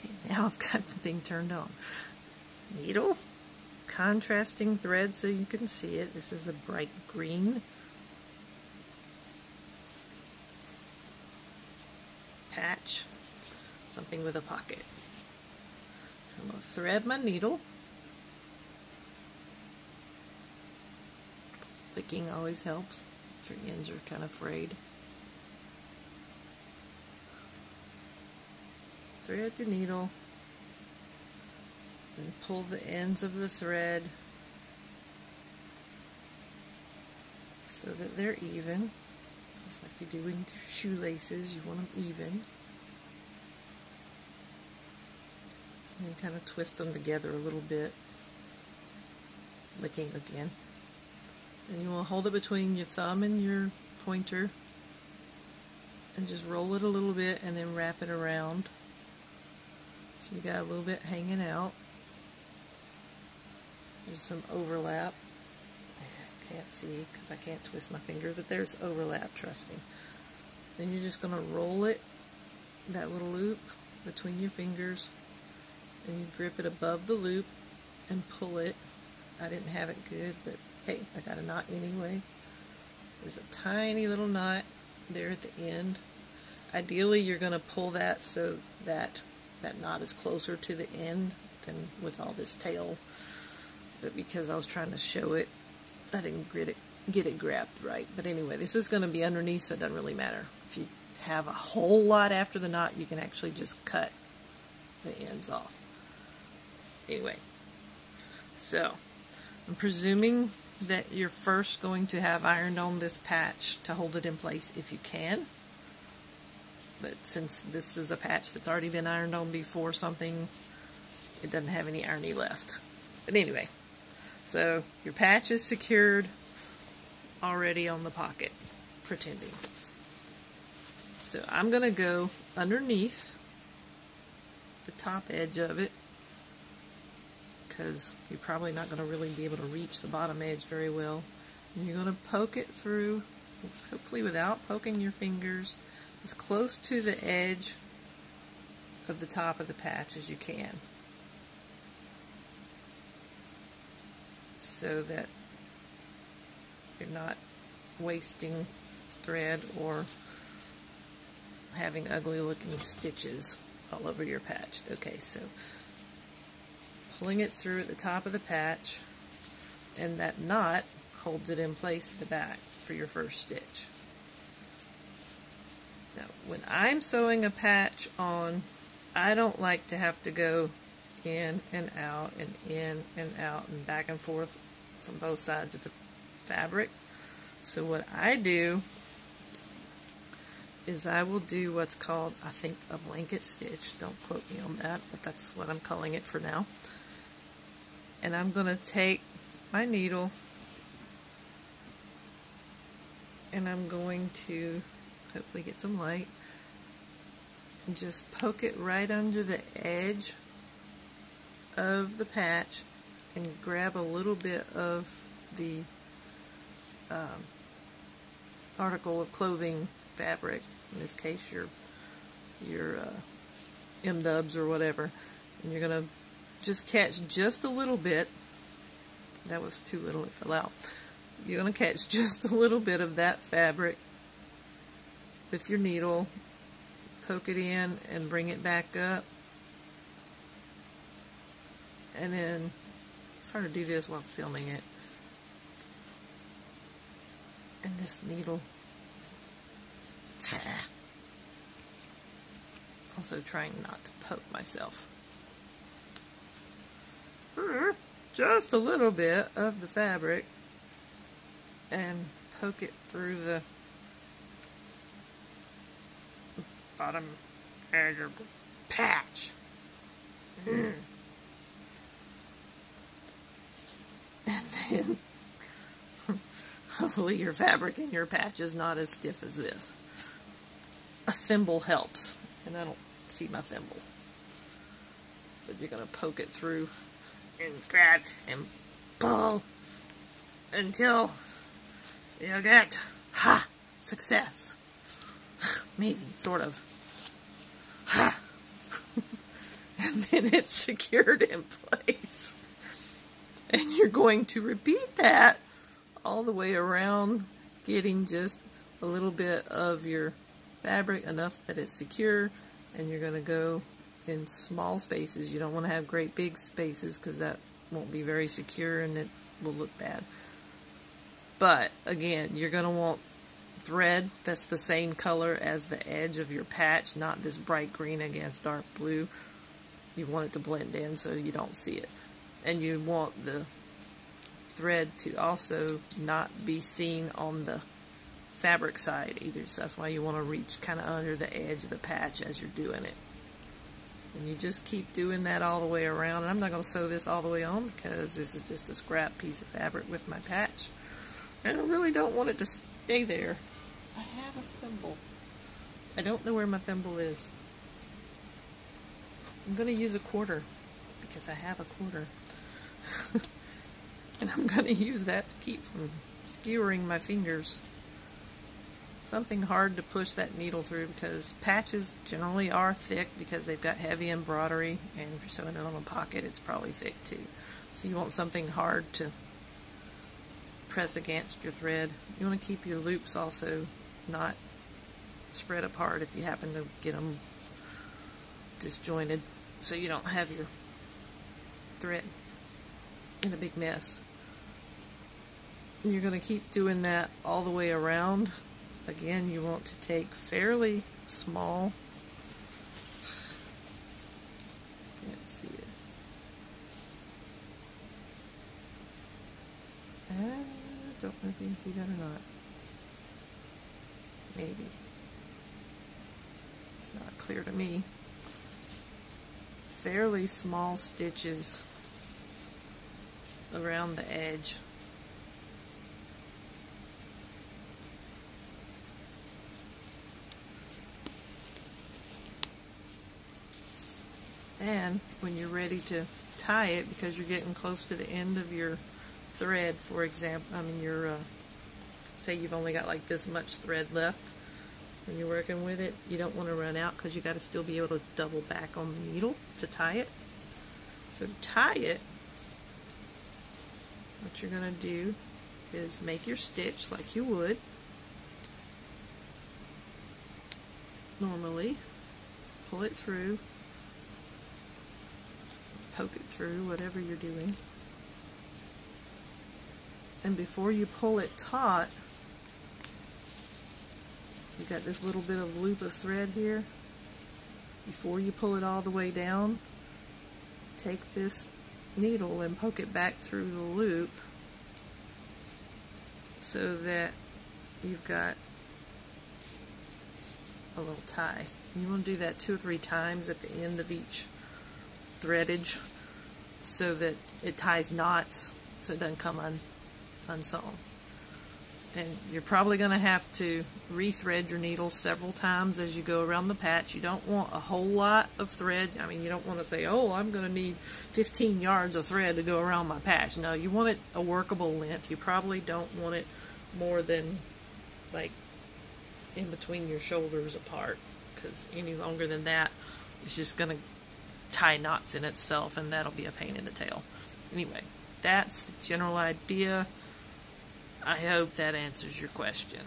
Okay, now I've got the thing turned on. Needle, contrasting thread so you can see it. This is a bright green. Patch, something with a pocket. So I'm going to thread my needle. Licking always helps if your ends are kind of frayed. Thread your needle, and pull the ends of the thread so that they're even, just like you do in shoelaces. You want them even, and then kind of twist them together a little bit, licking again. And you want to hold it between your thumb and your pointer and just roll it a little bit and then wrap it around. So you got a little bit hanging out. There's some overlap. I can't see because I can't twist my fingers, but there's overlap, trust me. Then you're just going to roll it, that little loop, between your fingers, and you grip it above the loop and pull it. I didn't have it good, but hey, I got a knot anyway. There's a tiny little knot there at the end. Ideally, you're going to pull that so that that knot is closer to the end than with all this tail. But because I was trying to show it, I didn't get it grabbed right. But anyway, this is going to be underneath, so it doesn't really matter. If you have a whole lot after the knot, you can actually just cut the ends off. Anyway, so I'm presuming that you're first going to have ironed on this patch to hold it in place if you can. But since this is a patch that's already been ironed on before something, it doesn't have any irony left. But anyway, so your patch is secured already on the pocket, pretending. So I'm going to go underneath the top edge of it, because you're probably not going to really be able to reach the bottom edge very well. And you're going to poke it through, hopefully without poking your fingers, as close to the edge of the top of the patch as you can, so that you're not wasting thread or having ugly looking stitches all over your patch. Okay, so pulling it through at the top of the patch, and that knot holds it in place at the back for your first stitch. Now, when I'm sewing a patch on, I don't like to have to go in and out and in and out and back and forth from both sides of the fabric. So what I do is I will do what's called, I think, a blanket stitch. Don't quote me on that, but that's what I'm calling it for now. And I'm going to take my needle and I'm going to hopefully get some light and just poke it right under the edge of the patch and grab a little bit of the article of clothing fabric, in this case your M-dubs or whatever, and you're going to just catch just a little bit. That was too little, it fell out. You're going to catch just a little bit of that fabric with your needle, poke it in and bring it back up, and then it's hard to do this while filming it, and this needle also trying not to poke myself. Just a little bit of the fabric and poke it through the bottom edge of the patch. And then hopefully your fabric in your patch is not as stiff as this. A thimble helps, and I don't see my thimble. But you're going to poke it through and grab and pull until you get success. Maybe, sort of. then it's secured in place. And you're going to repeat that all the way around, getting just a little bit of your fabric, enough that it's secure, and you're going to go in small spaces. You don't want to have great big spaces because that won't be very secure and it will look bad. But again, you're going to want thread that's the same color as the edge of your patch, not this bright green against dark blue. You want it to blend in so you don't see it. And you want the thread to also not be seen on the fabric side either, so that's why you want to reach kind of under the edge of the patch as you're doing it. And you just keep doing that all the way around. And I'm not going to sew this all the way on because this is just a scrap piece of fabric with my patch. And I really don't want it to stay there. I have a thimble. I don't know where my thimble is. I'm going to use a quarter because I have a quarter. And I'm going to use that to keep from skewering my fingers. Something hard to push that needle through because patches generally are thick because they've got heavy embroidery, and if you're sewing it on a pocket, it's probably thick too. So you want something hard to press against your thread. You want to keep your loops also not spread apart if you happen to get them disjointed, so you don't have your thread in a big mess. And you're going to keep doing that all the way around. Again, you want to take fairly small, can't see it, I don't know if you can see that or not, maybe, it's not clear to me, fairly small stitches around the edge. And when you're ready to tie it, because you're getting close to the end of your thread, for example, say you've only got like this much thread left when you're working with it, you don't want to run out because you got to still be able to double back on the needle to tie it. So to tie it, what you're going to do is make your stitch like you would normally, pull it through, poke it through, whatever you're doing. And before you pull it taut, you got this little bit of loop of thread here. Before you pull it all the way down, take this needle and poke it back through the loop so that you've got a little tie. You want to do that 2 or 3 times at the end of each threadage so that it ties knots so it doesn't come unsewn. And you're probably going to have to rethread your needles several times as you go around the patch. You don't want a whole lot of thread. I mean, you don't want to say, oh, I'm going to need 15 yards of thread to go around my patch. No, you want it a workable length. You probably don't want it more than like in between your shoulders apart, because any longer than that, it's just going to tie knots in itself, and that'll be a pain in the tail. Anyway, that's the general idea. I hope that answers your question.